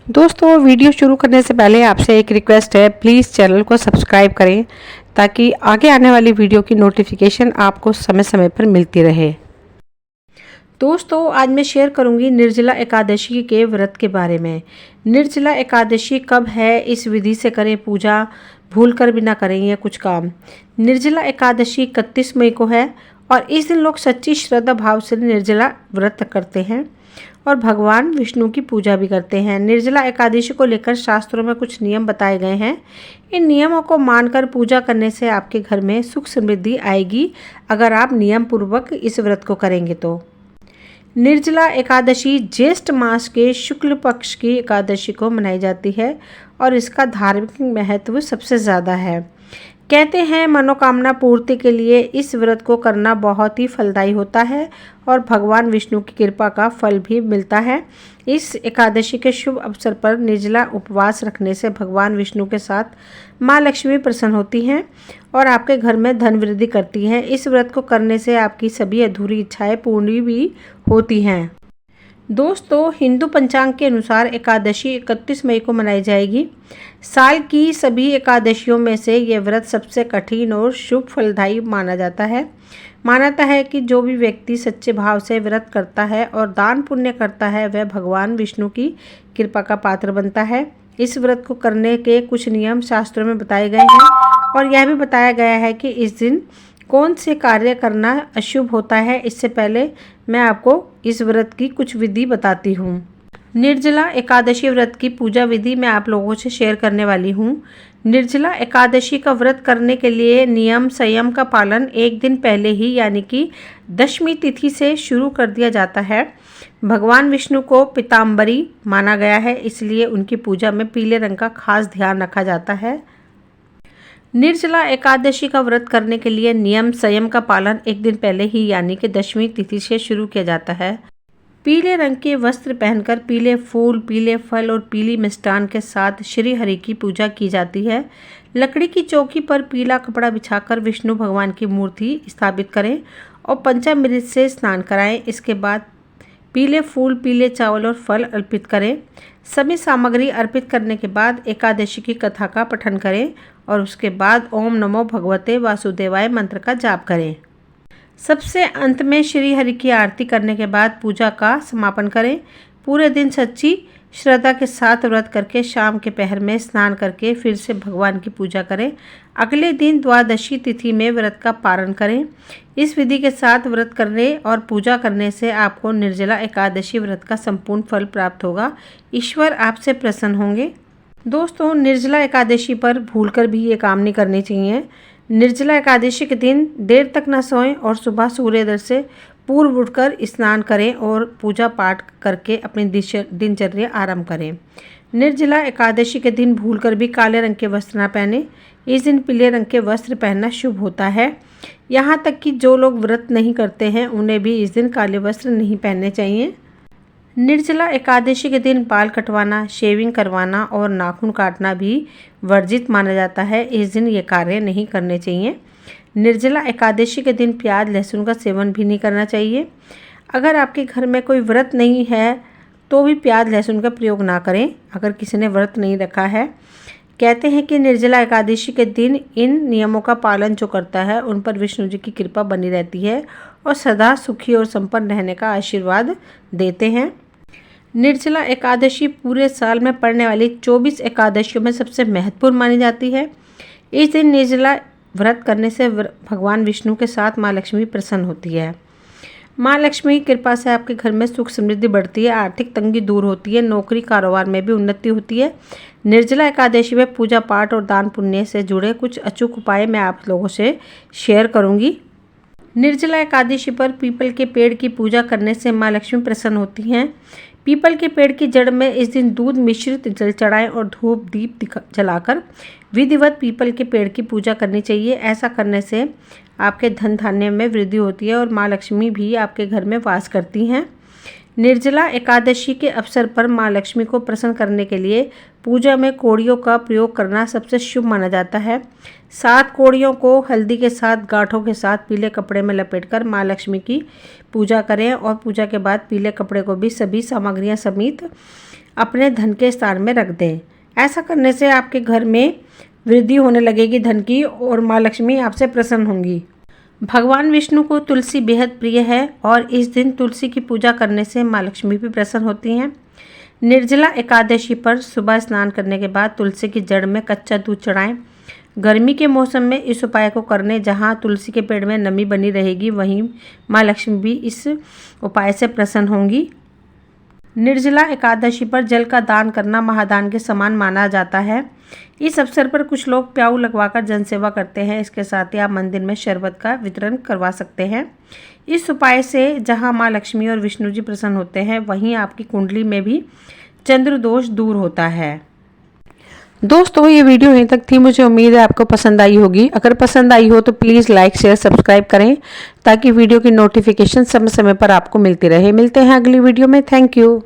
दोस्तों, वीडियो शुरू करने से पहले आपसे एक रिक्वेस्ट है, प्लीज़ चैनल को सब्सक्राइब करें ताकि आगे आने वाली वीडियो की नोटिफिकेशन आपको समय समय पर मिलती रहे। दोस्तों, आज मैं शेयर करूंगी निर्जला एकादशी के व्रत के बारे में। निर्जला एकादशी कब है, इस विधि से करें पूजा, भूल कर भी ना करें यह कुछ काम। निर्जला एकादशी 31 मई को है और इस दिन लोग सच्ची श्रद्धा भाव से निर्जला व्रत करते हैं और भगवान विष्णु की पूजा भी करते हैं। निर्जला एकादशी को लेकर शास्त्रों में कुछ नियम बताए गए हैं। इन नियमों को मानकर पूजा करने से आपके घर में सुख समृद्धि आएगी, अगर आप नियम पूर्वक इस व्रत को करेंगे तो। निर्जला एकादशी ज्येष्ठ मास के शुक्ल पक्ष की एकादशी को मनाई जाती है और इसका धार्मिक महत्व सबसे ज़्यादा है। कहते हैं मनोकामना पूर्ति के लिए इस व्रत को करना बहुत ही फलदायी होता है और भगवान विष्णु की कृपा का फल भी मिलता है। इस एकादशी के शुभ अवसर पर निर्जला उपवास रखने से भगवान विष्णु के साथ माँ लक्ष्मी प्रसन्न होती हैं और आपके घर में धन वृद्धि करती हैं। इस व्रत को करने से आपकी सभी अधूरी इच्छाएं पूर्ण भी होती हैं। दोस्तों, हिंदू पंचांग के अनुसार एकादशी 31 मई को मनाई जाएगी। साल की सभी एकादशियों में से यह व्रत सबसे कठिन और शुभ फलदायी माना जाता है। मान्यता है कि जो भी व्यक्ति सच्चे भाव से व्रत करता है और दान पुण्य करता है, वह भगवान विष्णु की कृपा का पात्र बनता है। इस व्रत को करने के कुछ नियम शास्त्रों में बताए गए हैं और यह भी बताया गया है कि इस दिन कौन से कार्य करना अशुभ होता है। इससे पहले मैं आपको इस व्रत की कुछ विधि बताती हूँ। निर्जला एकादशी व्रत की पूजा विधि मैं आप लोगों से शेयर करने वाली हूँ। निर्जला एकादशी का व्रत करने के लिए नियम संयम का पालन एक दिन पहले ही यानी कि दशमी तिथि से शुरू कर दिया जाता है। भगवान विष्णु को पीताम्बरी माना गया है, इसलिए उनकी पूजा में पीले रंग का खास ध्यान रखा जाता है। निर्जला एकादशी का व्रत करने के लिए नियम संयम का पालन एक दिन पहले ही यानी कि दशमी तिथि से शुरू किया जाता है। पीले रंग के वस्त्र पहनकर पीले फूल, पीले फल और पीली मिष्टान के साथ श्री हरि की पूजा की जाती है। लकड़ी की चौकी पर पीला कपड़ा बिछाकर विष्णु भगवान की मूर्ति स्थापित करें और पंचामृत से स्नान कराएं। इसके बाद पीले फूल, पीले चावल और फल अर्पित करें। सभी सामग्री अर्पित करने के बाद एकादशी की कथा का पठन करें और उसके बाद ओम नमो भगवते वासुदेवाय मंत्र का जाप करें। सबसे अंत में श्री हरि की आरती करने के बाद पूजा का समापन करें। पूरे दिन सच्ची श्रद्धा के साथ व्रत करके शाम के पहर में स्नान करके फिर से भगवान की पूजा करें। अगले दिन द्वादशी तिथि में व्रत का पारण करें। इस विधि के साथ व्रत करने और पूजा करने से आपको निर्जला एकादशी व्रत का संपूर्ण फल प्राप्त होगा। ईश्वर आपसे प्रसन्न होंगे। दोस्तों, निर्जला एकादशी पर भूलकर भी ये काम नहीं करने चाहिए। निर्जला एकादशी के दिन देर तक न सोएं और सुबह सूर्योदय से पूर्व उठकर स्नान करें और पूजा पाठ करके अपनी दिनचर्या आरंभ करें। निर्जला एकादशी के दिन भूलकर भी काले रंग के वस्त्र न पहने। इस दिन पीले रंग के वस्त्र पहनना शुभ होता है। यहाँ तक कि जो लोग व्रत नहीं करते हैं उन्हें भी इस दिन काले वस्त्र नहीं पहनने चाहिए। निर्जला एकादशी के दिन बाल कटवाना, शेविंग करवाना और नाखून काटना भी वर्जित माना जाता है। इस दिन ये कार्य नहीं करने चाहिए। निर्जला एकादशी के दिन प्याज लहसुन का सेवन भी नहीं करना चाहिए। अगर आपके घर में कोई व्रत नहीं है तो भी प्याज लहसुन का प्रयोग ना करें, अगर किसी ने व्रत नहीं रखा है। कहते हैं कि निर्जला एकादशी के दिन इन नियमों का पालन जो करता है उन पर विष्णु जी की कृपा बनी रहती है और सदा सुखी और संपन्न रहने का आशीर्वाद देते हैं। निर्जला एकादशी पूरे साल में पड़ने वाली 24 एकादशियों में सबसे महत्वपूर्ण मानी जाती है। इस दिन निर्जला व्रत करने से भगवान विष्णु के साथ माँ लक्ष्मी प्रसन्न होती है। माँ लक्ष्मी की कृपा से आपके घर में सुख समृद्धि बढ़ती है, आर्थिक तंगी दूर होती है, नौकरी कारोबार में भी उन्नति होती है। निर्जला एकादशी में पूजा पाठ और दान पुण्य से जुड़े कुछ अचूक उपाय मैं आप लोगों से शेयर करूँगी। निर्जला एकादशी पर पीपल के पेड़ की पूजा करने से माँ लक्ष्मी प्रसन्न होती हैं। पीपल के पेड़ की जड़ में इस दिन दूध मिश्रित जल चढ़ाएं और धूप दीप जलाकर विधिवत पीपल के पेड़ की पूजा करनी चाहिए। ऐसा करने से आपके धन धान्य में वृद्धि होती है और माँ लक्ष्मी भी आपके घर में वास करती हैं। निर्जला एकादशी के अवसर पर माँ लक्ष्मी को प्रसन्न करने के लिए पूजा में कोड़ियों का प्रयोग करना सबसे शुभ माना जाता है। 7 कोड़ियों को हल्दी के साथ गांठों के साथ पीले कपड़े में लपेटकर माँ लक्ष्मी की पूजा करें और पूजा के बाद पीले कपड़े को भी सभी सामग्रियां समेत अपने धन के स्थान में रख दें। ऐसा करने से आपके घर में वृद्धि होने लगेगी धन की और माँ लक्ष्मी आपसे प्रसन्न होंगी। भगवान विष्णु को तुलसी बेहद प्रिय है और इस दिन तुलसी की पूजा करने से माँ लक्ष्मी भी प्रसन्न होती हैं। निर्जला एकादशी पर सुबह स्नान करने के बाद तुलसी की जड़ में कच्चा दूध चढ़ाएं। गर्मी के मौसम में इस उपाय को करने जहां तुलसी के पेड़ में नमी बनी रहेगी वहीं माँ लक्ष्मी भी इस उपाय से प्रसन्न होंगी। निर्जला एकादशी पर जल का दान करना महादान के समान माना जाता है। इस अवसर पर कुछ लोग प्याऊ लगवाकर जनसेवा करते हैं। इसके साथ ही आप मंदिर में शरबत का वितरण करवा सकते हैं। इस उपाय से जहां माँ लक्ष्मी और विष्णु जी प्रसन्न होते हैं वहीं आपकी कुंडली में भी चंद्र दोष दूर होता है। दोस्तों, ये वीडियो यहीं तक थी। मुझे उम्मीद है आपको पसंद आई होगी। अगर पसंद आई हो तो प्लीज़ लाइक शेयर सब्सक्राइब करें ताकि वीडियो की नोटिफिकेशन समय समय पर आपको मिलती रहे। मिलते हैं अगली वीडियो में। Thank you.